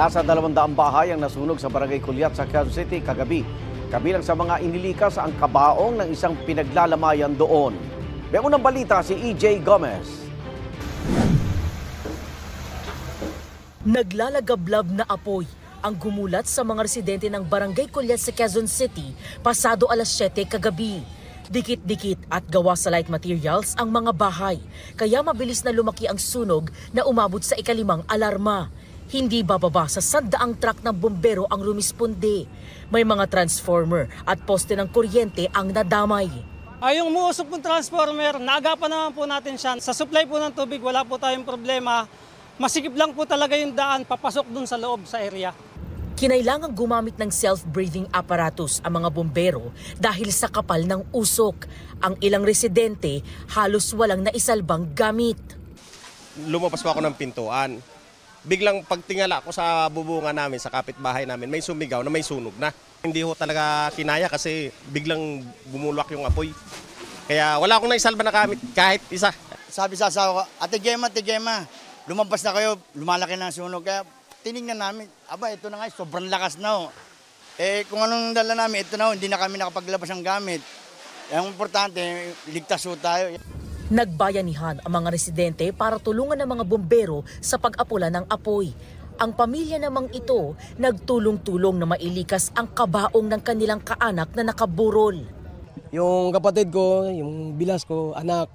Nasa 200 bahay ang nasunog sa Barangay Culiat sa Quezon City kagabi. Kabilang sa mga inilikas ang kabaong ng isang pinaglalamayan doon. May unang balita si EJ Gomez. Naglalagablab na apoy ang gumulat sa mga residente ng Barangay Culiat sa Quezon City pasado alas 7 kagabi. Dikit-dikit at gawa sa light materials ang mga bahay, kaya mabilis na lumaki ang sunog na umabot sa ika-5 alarma. Hindi bababa sa 100 truck ng bumbero ang rumisponde. May mga transformer at poste ng kuryente ang nadamay. Yung umuusok pong transformer, naagapan naman po natin siya. Sa supply po ng tubig, wala po tayong problema. Masikip lang po talaga yung daan papasok dun sa loob sa area. Kinailangang gumamit ng self-breathing apparatus ang mga bumbero dahil sa kapal ng usok. Ang ilang residente halos walang naisalbang gamit. Lumabas pa ako ng pintuan. Biglang pagtingala ko sa bubungan namin, sa kapitbahay namin, may sumigaw na may sunog na. Hindi ho talaga kinaya kasi biglang bumulwak yung apoy. Kaya wala akong naisalba na gamit kahit isa. Sabi sa asawa ko, Ate Gemma, lumabas na kayo, lumalaki na ang sunog. Kaya tinignan namin, ito na nga, sobrang lakas na. Kung anong dala namin, ito na, hindi na kami nakapaglabas ng gamit. Ang importante, ligtas ho tayo. Nagbayanihan ang mga residente para tulungan ng mga bumbero sa pag-apula ng apoy. Ang pamilya namang ito nagtulong-tulong na mailikas ang kabaong ng kanilang kaanak na nakaburol. Yung kapatid ko, yung bilas ko, anak,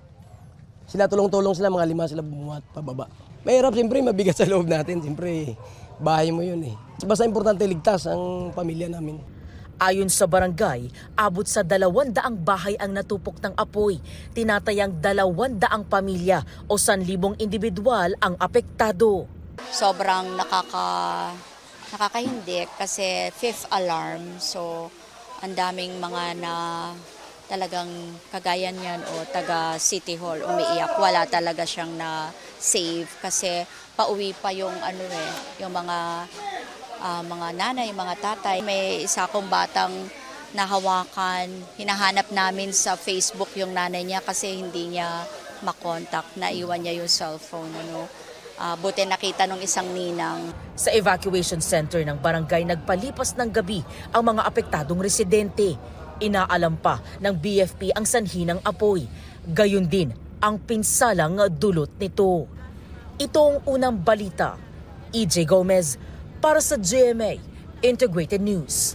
sila tulong-tulong sila, mga 5 sila bumuhat pababa. Mahirap siyempre, mabigat sa loob natin, siyempre bahay mo yun eh. Basta importante ligtas ang pamilya namin. Ayon sa barangay, abot sa 200 bahay ang natupok ng apoy. Tinatayang 200 pamilya o 1,000 individual ang apektado. Sobrang nakakahindik kasi 5th alarm. So, ang daming mga na talagang kagaya niyan o taga City Hall umiiyak. Wala talaga siyang na save kasi pauwi pa yung yung mga nanay, mga tatay. May isa akong batang nahawakan. Hinahanap namin sa Facebook yung nanay niya kasi hindi niya makontak. Naiwan niya yung cellphone. Buti nakita nung isang ninang. Sa evacuation center ng barangay, nagpalipas ng gabi ang mga apektadong residente. Inaalam pa ng BFP ang sanhi ng apoy. Gayon din ang pinsalang dulot nito. Ito ang unang balita. EJ Gomez para sa GMA Integrated News.